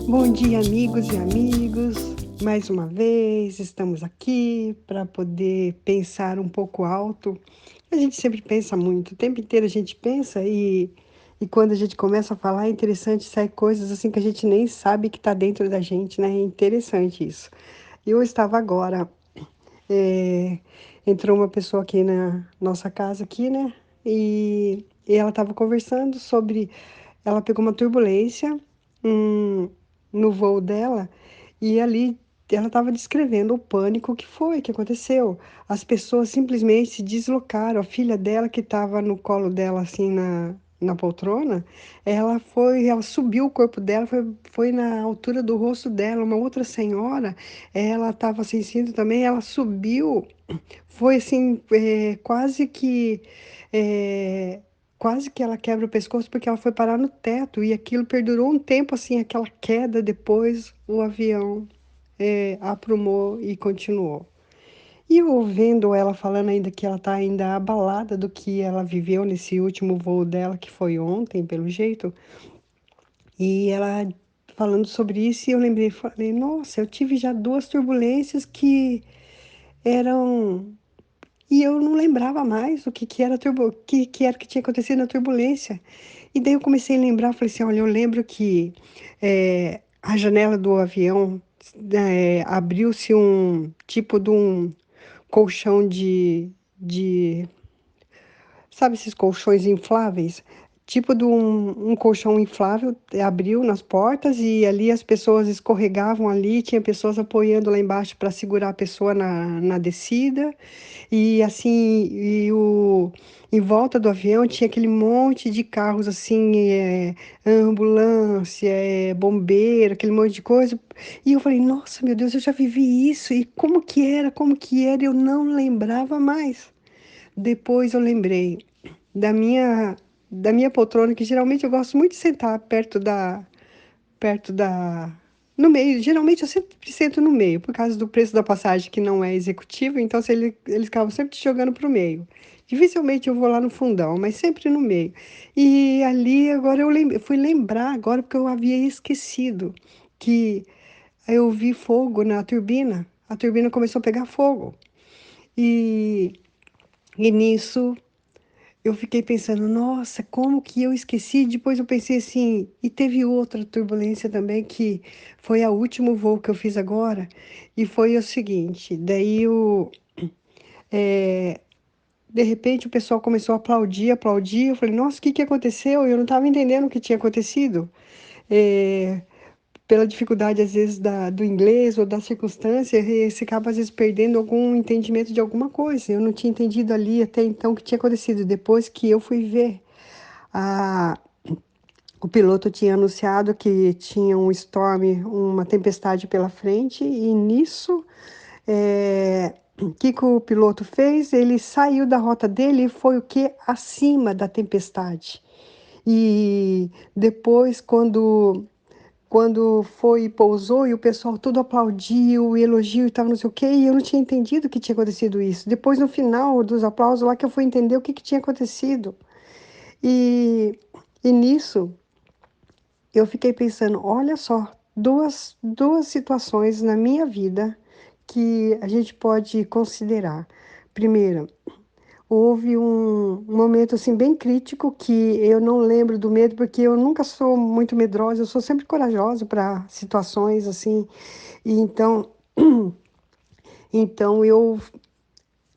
Bom dia, amigos e amigos. Mais uma vez estamos aqui para poder pensar um pouco alto. A gente sempre pensa muito, o tempo inteiro a gente pensa e quando a gente começa a falar é interessante, sai coisas assim que a gente nem sabe que está dentro da gente, né? É interessante isso. Eu estava agora, é, entrou uma pessoa aqui na nossa casa aqui, né? E ela estava conversando sobre, ela pegou uma turbulência, hum, no voo dela e ali ela estava descrevendo o pânico que aconteceu. As pessoas simplesmente se deslocaram. A filha dela, que estava no colo dela, assim, na poltrona, ela subiu o corpo dela, foi na altura do rosto dela. Uma outra senhora, ela estava sem cinto também, ela subiu, foi assim, é, quase que ela quebra o pescoço porque ela foi parar no teto e aquilo perdurou um tempo assim, aquela queda, depois o avião aprumou e continuou. E eu ouvindo ela falando ainda que ela está ainda abalada do que ela viveu nesse último voo dela, que foi ontem, pelo jeito, e ela falando sobre isso, e eu lembrei, falei, nossa, eu tive já duas turbulências que eram. E eu não lembrava mais o que, que era que era que tinha acontecido na turbulência. E daí eu comecei a lembrar, falei assim, olha, eu lembro que a janela do avião abriu-se um tipo de um colchão de sabe esses colchões infláveis? Tipo de um colchão inflável, abriu nas portas e ali as pessoas escorregavam ali, tinha pessoas apoiando lá embaixo para segurar a pessoa na descida. E assim, em volta do avião tinha aquele monte de carros assim, ambulância, bombeiro, aquele monte de coisa. E eu falei, nossa, meu Deus, eu já vivi isso. E como que era, eu não lembrava mais. Depois eu lembrei da minha, da minha poltrona, que geralmente eu gosto muito de sentar perto da, no meio. Geralmente eu sempre sento no meio, por causa do preço da passagem que não é executivo, então se eles acabam sempre te jogando para o meio. Dificilmente eu vou lá no fundão, mas sempre no meio. E ali agora fui lembrar agora porque eu havia esquecido que eu vi fogo na turbina. A turbina começou a pegar fogo. E, e nisso eu fiquei pensando, nossa, como que eu esqueci? Depois eu pensei assim, e teve outra turbulência também, que foi a último voo que eu fiz agora, e foi o seguinte, de repente o pessoal começou a aplaudir, aplaudir, eu falei, nossa, o que que aconteceu? Eu não estava entendendo o que tinha acontecido. É, pela dificuldade, às vezes, do inglês ou da circunstância, você acaba, às vezes, perdendo algum entendimento de alguma coisa. Eu não tinha entendido ali até então o que tinha acontecido. Depois que eu fui ver, a, o piloto tinha anunciado que tinha um storm, uma tempestade pela frente, e nisso, o que que o piloto fez? Ele saiu da rota dele e foi o que? Acima da tempestade. E depois, quando foi e pousou e o pessoal todo aplaudiu, e elogio e tal, não sei o quê, e eu não tinha entendido que tinha acontecido isso. Depois, no final dos aplausos lá, que eu fui entender o que que tinha acontecido. E, e nisso, eu fiquei pensando, olha só, duas situações na minha vida que a gente pode considerar. Primeiro, houve um momento assim bem crítico que eu não lembro do medo, porque eu nunca sou muito medrosa, eu sou sempre corajosa para situações assim. E então eu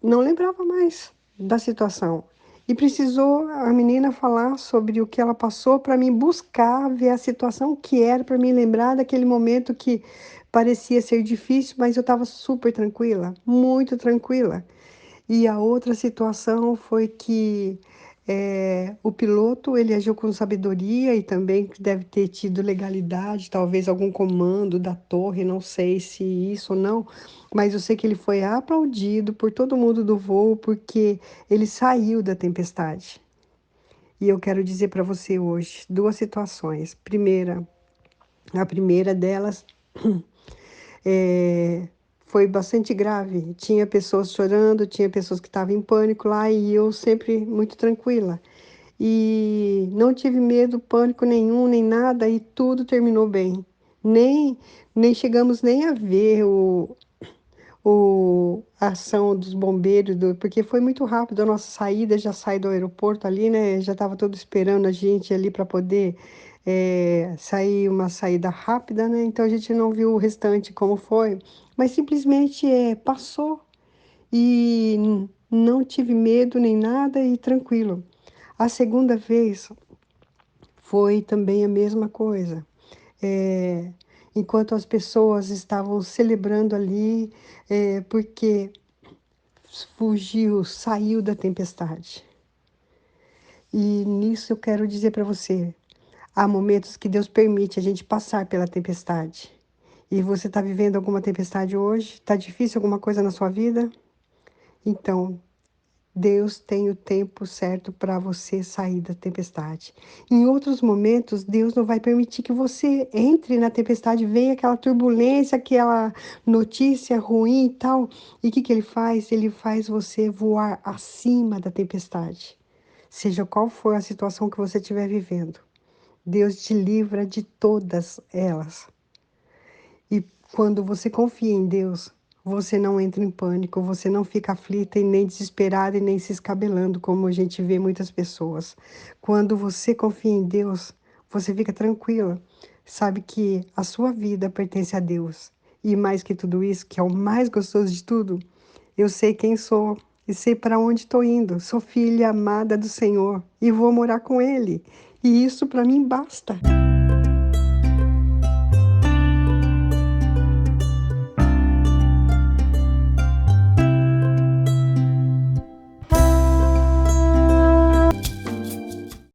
não lembrava mais da situação. E precisou a menina falar sobre o que ela passou para mim buscar ver a situação que era, para me lembrar daquele momento que parecia ser difícil, mas eu estava super tranquila, muito tranquila. E a outra situação foi que o piloto ele agiu com sabedoria e também deve ter tido legalidade, talvez algum comando da torre, não sei se isso ou não, mas eu sei que ele foi aplaudido por todo mundo do voo porque ele saiu da tempestade. E eu quero dizer para você hoje duas situações. A primeira delas é, foi bastante grave. Tinha pessoas chorando, tinha pessoas que estavam em pânico lá e eu sempre muito tranquila. E não tive medo, pânico nenhum, nem nada, e tudo terminou bem. Nem, nem chegamos nem a ver a ação dos bombeiros, porque foi muito rápido a nossa saída, já saí do aeroporto ali, né? Já estava todo esperando a gente ali para poder sair uma saída rápida, né? Então a gente não viu o restante como foi, mas simplesmente passou e não tive medo nem nada e tranquilo. A segunda vez foi também a mesma coisa. É, enquanto as pessoas estavam celebrando ali, porque fugiu, saiu da tempestade. E nisso eu quero dizer para você, há momentos que Deus permite a gente passar pela tempestade. E você está vivendo alguma tempestade hoje? Está difícil alguma coisa na sua vida? Então, Deus tem o tempo certo para você sair da tempestade. Em outros momentos, Deus não vai permitir que você entre na tempestade, venha aquela turbulência, aquela notícia ruim e tal. E o que que ele faz? Ele faz você voar acima da tempestade. Seja qual for a situação que você estiver vivendo, Deus te livra de todas elas. E quando você confia em Deus, você não entra em pânico, você não fica aflita e nem desesperada e nem se escabelando, como a gente vê muitas pessoas. Quando você confia em Deus, você fica tranquila, sabe que a sua vida pertence a Deus. E mais que tudo isso, que é o mais gostoso de tudo, eu sei quem sou e sei para onde estou indo. Sou filha amada do Senhor e vou morar com Ele. E isso para mim basta.